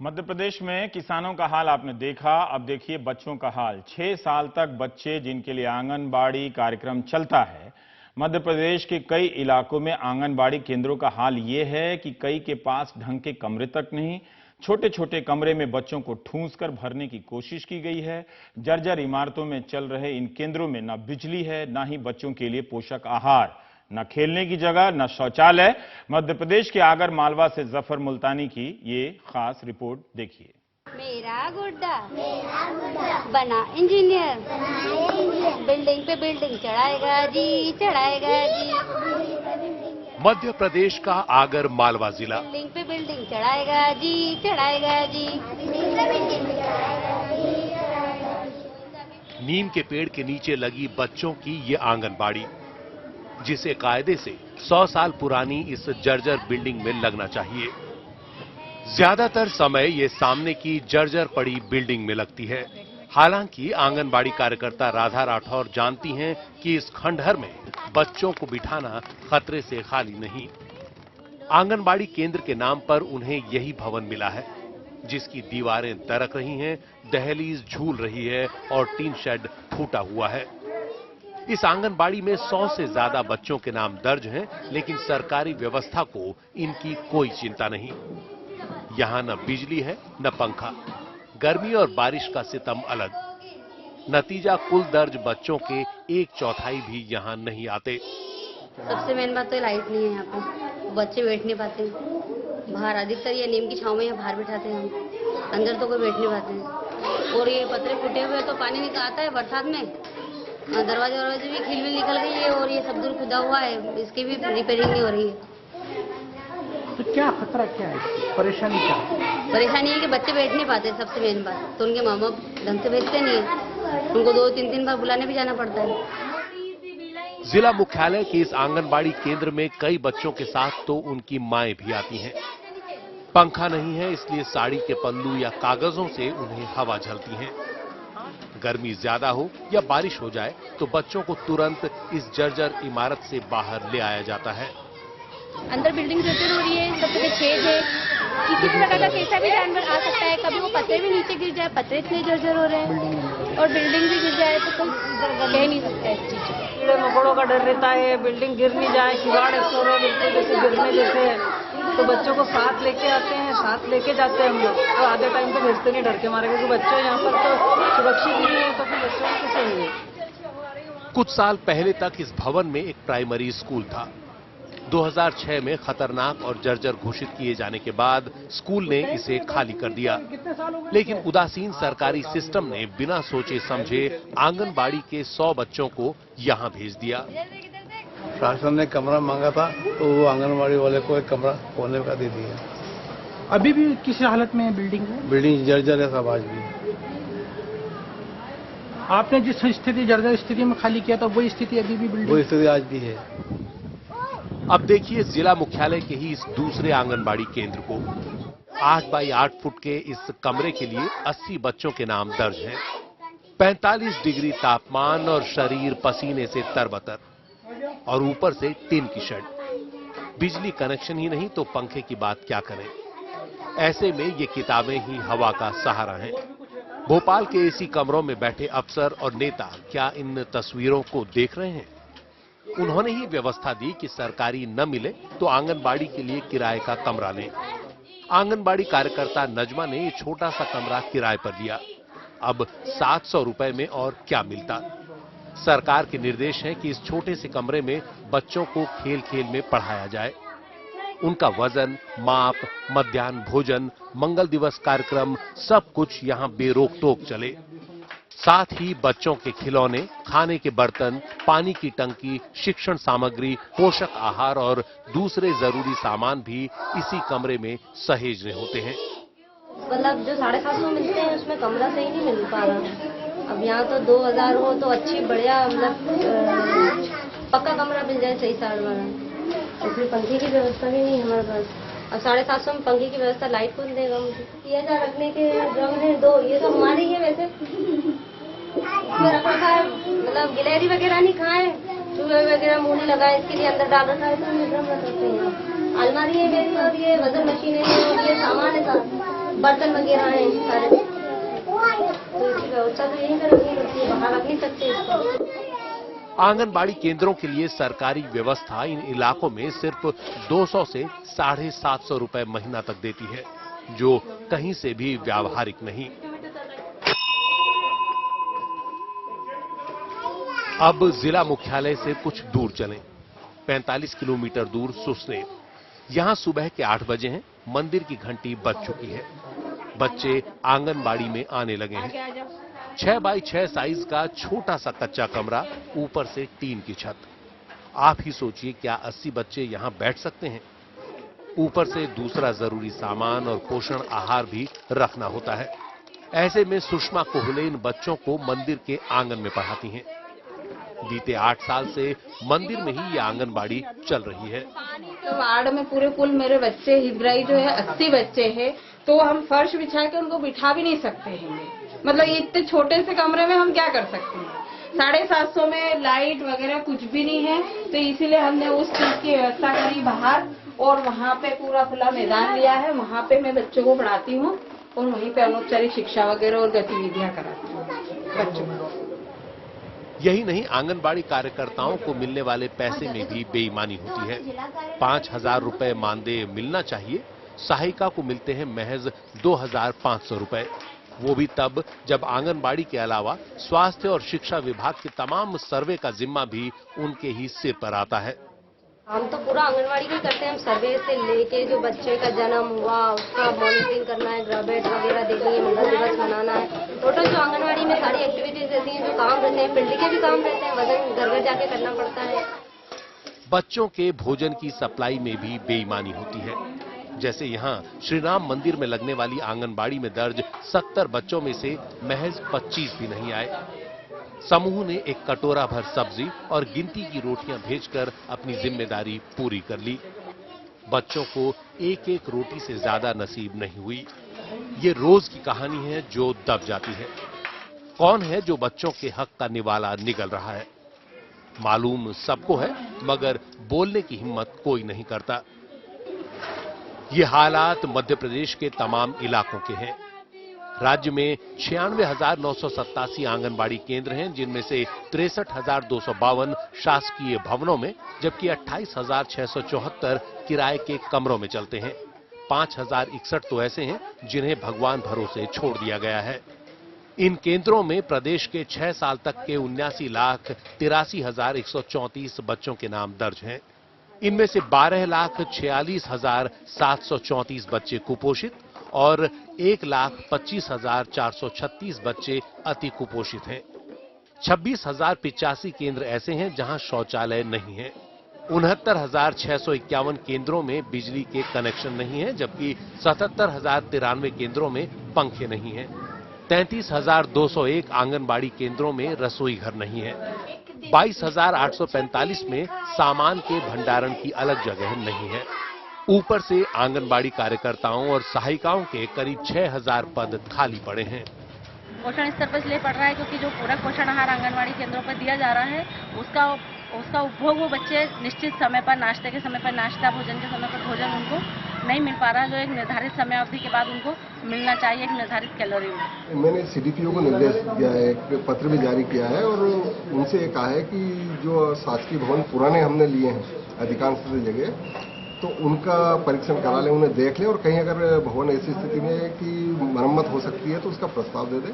मध्य प्रदेश में किसानों का हाल आपने देखा, अब देखिए बच्चों का हाल। 6 साल तक बच्चे जिनके लिए आंगनबाड़ी कार्यक्रम चलता है। मध्य प्रदेश के कई इलाकों में आंगनबाड़ी केंद्रों का हाल ये है कि कई के पास ढंग के कमरे तक नहीं। छोटे छोटे कमरे में बच्चों को ठूंस कर भरने की कोशिश की गई है। जर्जर इमारतों में चल रहे इन केंद्रों में न बिजली है, न ही बच्चों के लिए पोषक आहार, न खेलने की जगह, न शौचालय। मध्य प्रदेश के आगर मालवा से जफर मुल्तानी की ये खास रिपोर्ट देखिए। मेरा गुड्डा बना इंजीनियर, बिल्डिंग पे बिल्डिंग चढ़ाएगा जी, चढ़ाएगा जी। मध्य प्रदेश का आगर मालवा जिला बिल्डिंग पे बिल्डिंग चढ़ाएगा जी, चढ़ाएगा जी। नीम के पेड़ के नीचे लगी बच्चों की ये आंगनबाड़ी, जिसे कायदे से 100 साल पुरानी इस जर्जर बिल्डिंग में लगना चाहिए। ज्यादातर समय ये सामने की जर्जर पड़ी बिल्डिंग में लगती है। हालांकि आंगनबाड़ी कार्यकर्ता राधा राठौर जानती हैं कि इस खंडहर में बच्चों को बिठाना खतरे से खाली नहीं। आंगनबाड़ी केंद्र के नाम पर उन्हें यही भवन मिला है, जिसकी दीवारें दरक रही हैं, दहलीज झूल रही है और टीन शेड फूटा हुआ है। इस आंगनबाड़ी में 100 से ज्यादा बच्चों के नाम दर्ज हैं, लेकिन सरकारी व्यवस्था को इनकी कोई चिंता नहीं। यहां न बिजली है, न पंखा। गर्मी और बारिश का सितम अलग। नतीजा कुल दर्ज बच्चों के 1/4 भी यहां नहीं आते। सबसे मेन बात तो लाइट नहीं है यहाँ पे, बच्चे बैठ नहीं पाते। बाहर अधिकतर ये नीम की छांव में बाहर बिठाते हैं हम, अंदर तो कोई बैठ नहीं पाते। और ये पत्रे फूटे हुए तो पानी निकल आता है बरसात में, दरवाजे भी खिलबिल निकल गई है और ये सब दूर खुदा हुआ है, इसकी भी रिपेयरिंग नहीं हो रही है। तो क्या खतरा क्या है, परेशानी क्या है? परेशानी है कि बच्चे बैठ नहीं पाते, सबसे मेन बात तो उनके माँ बाप ढंग से भेजते नहीं है, उनको 2-3 बार बुलाने भी जाना पड़ता है। जिला मुख्यालय के इस आंगनबाड़ी केंद्र में कई बच्चों के साथ तो उनकी माएं भी आती हैं। पंखा नहीं है, इसलिए साड़ी के पल्लू या कागजों से उन्हें हवा झलती है। गर्मी ज्यादा हो या बारिश हो जाए तो बच्चों को तुरंत इस जर्जर इमारत से बाहर ले आया जाता है। अंदर बिल्डिंग जर्जर हो रही है, सब जगह छेद है, किसी भी प्रकार का कैसा भी जानवर आ सकता है। कभी वो पत्ते भी नीचे गिर जाए, पत्ते इतने जर्जर हो रहे हैं, और बिल्डिंग भी गिर जाए तो कोई कह नहीं सकता है इस चीज को। कीड़े मकोड़ों का डर रहता है, बिल्डिंग गिर नहीं जाए, किवाड़ स्टोर है बिल्कुल जैसे गिरने जैसे, तो बच्चों को साथ लेके आते हैं, साथ लेके जाते हैं हम लोग। तो आधे टाइम तो भेजते नहीं डर के मारे, क्योंकि बच्चे यहाँ पर तो सुरक्षित नहीं है, तो फिर बच्चों को कैसे होंगे। कुछ साल पहले तक इस भवन में एक प्राइमरी स्कूल था। 2006 में खतरनाक और जर्जर घोषित किए जाने के बाद स्कूल ने इसे खाली कर दिया, लेकिन उदासीन सरकारी सिस्टम ने बिना सोचे समझे आंगनबाड़ी के 100 बच्चों को यहां भेज दिया। शासन ने कमरा मांगा था तो वो आंगनबाड़ी वाले को एक कमरा कोने का दे दिया। अभी भी किस हालत में बिल्डिंग है? बिल्डिंग जर्जर है सब आज भी। आपने जिस स्थिति जर्जर स्थिति में खाली किया था वही स्थिति अभी भी बिल्डिंग, वो स्थिति आज भी है। अब देखिए जिला मुख्यालय के ही इस दूसरे आंगनबाड़ी केंद्र को। 8 बाई 8 फुट के इस कमरे के लिए 80 बच्चों के नाम दर्ज हैं। 45 डिग्री तापमान और शरीर पसीने से तरबतर, और ऊपर से टीन की शेड। बिजली कनेक्शन ही नहीं तो पंखे की बात क्या करें। ऐसे में ये किताबें ही हवा का सहारा हैं। भोपाल के एसी कमरों में बैठे अफसर और नेता क्या इन तस्वीरों को देख रहे हैं? उन्होंने ही व्यवस्था दी कि सरकारी न मिले तो आंगनबाड़ी के लिए किराए का कमरा लें। आंगनबाड़ी कार्यकर्ता नजमा ने ये छोटा सा कमरा किराए पर लिया। अब 700 रुपए में और क्या मिलता। सरकार के निर्देश हैं कि इस छोटे से कमरे में बच्चों को खेल खेल में पढ़ाया जाए। उनका वजन, माप, मध्याह्न भोजन, मंगल दिवस कार्यक्रम सब कुछ यहां बेरोक टोक चले। साथ ही बच्चों के खिलौने, खाने के बर्तन, पानी की टंकी, शिक्षण सामग्री, पोषक आहार और दूसरे जरूरी सामान भी इसी कमरे में सहेजने होते हैं। मतलब जो 750 मिलते हैं उसमें कमरा सही नहीं मिल पा रहा। अब यहाँ तो 2000 हो तो अच्छी बढ़िया, मतलब पक्का कमरा मिल जाए सही 12.5। और फिर पंखे की व्यवस्था भी नहीं हमारे पास। और 750 में पंखे की व्यवस्था लाइट कौन देगा मुझे? ये जा रखने के ड्रम है 2, ये तो हमारे ही है वैसे। रख रखा है, मतलब गिलहरी वगैरह नहीं खाए, चूहे वगैरह मुंह नहीं लगाए, इसके लिए अंदर डाल रखा है तो हम ड्रम रख सकते हैं। अलमारी है मेरी और ये वजन मशीन है और ये सामान है साथ। बर्तन वगैरह हैं सारे, तो इसकी व्यवस्था तो यहीं पे रखनी पड़ती है, बाहर रख नहीं सकते इसको। आंगनबाड़ी केंद्रों के लिए सरकारी व्यवस्था इन इलाकों में सिर्फ 200 से 750 रुपए महीना तक देती है, जो कहीं से भी व्यावहारिक नहीं। अब जिला मुख्यालय से कुछ दूर चलें, 45 किलोमीटर दूर सुसनेर। यहां सुबह के 8 बजे हैं, मंदिर की घंटी बज चुकी है, बच्चे आंगनबाड़ी में आने लगे हैं। 6 बाई 6 साइज का छोटा सा कच्चा कमरा, ऊपर से टीन की छत। आप ही सोचिए, क्या 80 बच्चे यहां बैठ सकते हैं? ऊपर से दूसरा जरूरी सामान और पोषण आहार भी रखना होता है। ऐसे में सुषमा कोहले इन बच्चों को मंदिर के आंगन में पढ़ाती हैं। बीते 8 साल से मंदिर में ही ये आंगनबाड़ी चल रही है। तो वार्ड में पूरे कुल मेरे बच्चे हिब्राई जो है 80 बच्चे हैं, तो हम फर्श बिछा के उनको बिठा भी नहीं सकते हैं। मतलब ये इतने छोटे से कमरे में हम क्या कर सकते हैं? 750 में लाइट वगैरह कुछ भी नहीं है, तो इसीलिए हमने उस चीज की व्यवस्था करी बाहर, और वहाँ पे पूरा खुला मैदान लिया है। वहाँ पे मैं बच्चों को पढ़ाती हूँ और वहीं पे अनौपचारिक शिक्षा वगैरह और गतिविधियाँ कराती हूँ बच्चों को। यही नहीं, आंगनबाड़ी कार्यकर्ताओं को मिलने वाले पैसे में भी बेईमानी होती है। 5000 रुपए मानदेय मिलना चाहिए, सहायिका को मिलते हैं महज 2500 रुपए, वो भी तब जब आंगनबाड़ी के अलावा स्वास्थ्य और शिक्षा विभाग के तमाम सर्वे का जिम्मा भी उनके ही सिर पर आता है। हम तो पूरा आंगनबाड़ी का करते हैं, हम सर्वे से लेके जो बच्चे का जन्म हुआ उसका मॉनिटरिंग करना है, ग्रेजुएट वगैरह देखनी है, मंगल दिवस मनाना है। टोटल जो आंगनबाड़ी में सारी एक्टिविटीज रहती हैं, जो काम रहते हैं, फील्ड के भी काम रहते हैं, वजन घर घर जाके करना पड़ता है। बच्चों के भोजन की सप्लाई में भी बेईमानी होती है। जैसे यहाँ श्री राम मंदिर में लगने वाली आंगनबाड़ी में दर्ज 70 बच्चों में से महज 25 भी नहीं आए। समूह ने एक कटोरा भर सब्जी और गिनती की रोटियां भेजकर अपनी जिम्मेदारी पूरी कर ली। बच्चों को एक एक रोटी से ज्यादा नसीब नहीं हुई। ये रोज की कहानी है जो दब जाती है। कौन है जो बच्चों के हक का निवाला निगल रहा है? मालूम सबको है, मगर बोलने की हिम्मत कोई नहीं करता। ये हालात मध्य प्रदेश के तमाम इलाकों के हैं। राज्य में 96,987 आंगनबाड़ी केंद्र हैं, जिनमें से 63,252 शासकीय भवनों में, जबकि 28,674 किराए के कमरों में चलते हैं। 5,061 तो ऐसे हैं जिन्हें भगवान भरोसे छोड़ दिया गया है। इन केंद्रों में प्रदेश के 6 साल तक के 79,83,134 बच्चों के नाम दर्ज हैं। इनमें से 12,46,734 बच्चे कुपोषित और 1,25,436 बच्चे अति कुपोषित हैं। 26,085 केंद्र ऐसे हैं जहां शौचालय नहीं है। 69,651 केंद्रों में बिजली के कनेक्शन नहीं है, जबकि 77,093 केंद्रों में पंखे नहीं हैं। 33,201 आंगनबाड़ी केंद्रों में रसोई घर नहीं है। 22,845 में सामान के भंडारण की अलग जगह नहीं है। ऊपर से आंगनबाड़ी कार्यकर्ताओं और सहायिकाओं के करीब 6,000 पद खाली पड़े हैं। पोषण स्तर पर इसलिए पड़ रहा है क्योंकि जो पूरक पोषण आहार आंगनबाड़ी केंद्रों पर दिया जा रहा है उसका उपभोग वो बच्चे निश्चित समय पर, नाश्ते के समय पर नाश्ता, भोजन के समय पर भोजन उनको नहीं मिल पा रहा है, जो एक निर्धारित समय अवधि के बाद उनको मिलना चाहिए, एक निर्धारित कैलोरी में। मैंने CDPO को निर्देश दिया है, एक पत्र भी जारी किया है और उनसे ये कहा है कि जो शासकीय भवन पुराने हमने लिए हैं अधिकांश जगह, तो उनका परीक्षण करा लें, उन्हें देख लें और कहीं अगर भवन ऐसी स्थिति में है कि मरम्मत हो सकती है तो उसका प्रस्ताव दे दें,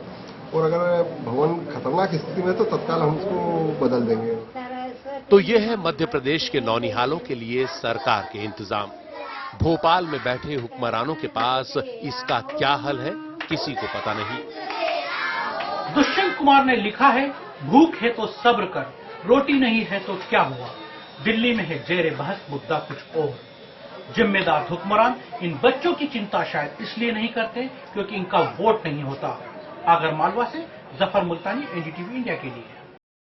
और अगर भवन खतरनाक स्थिति में तो तत्काल हम उसको बदल देंगे। तो ये है मध्य प्रदेश के नौनिहालों के लिए सरकार के इंतजाम। भोपाल में बैठे हुक्मरानों के पास इसका क्या हल है, किसी को पता नहीं। दुष्यंत कुमार ने लिखा है, भूख है तो सब्र कर, रोटी नहीं है तो क्या हुआ। दिल्ली में है जेरे बहस मुद्दा कुछ और। जिम्मेदार हुक्मरान इन बच्चों की चिंता शायद इसलिए नहीं करते क्योंकि इनका वोट नहीं होता। आगर मालवा से जफर मुल्तानी, NDTV इंडिया के लिए।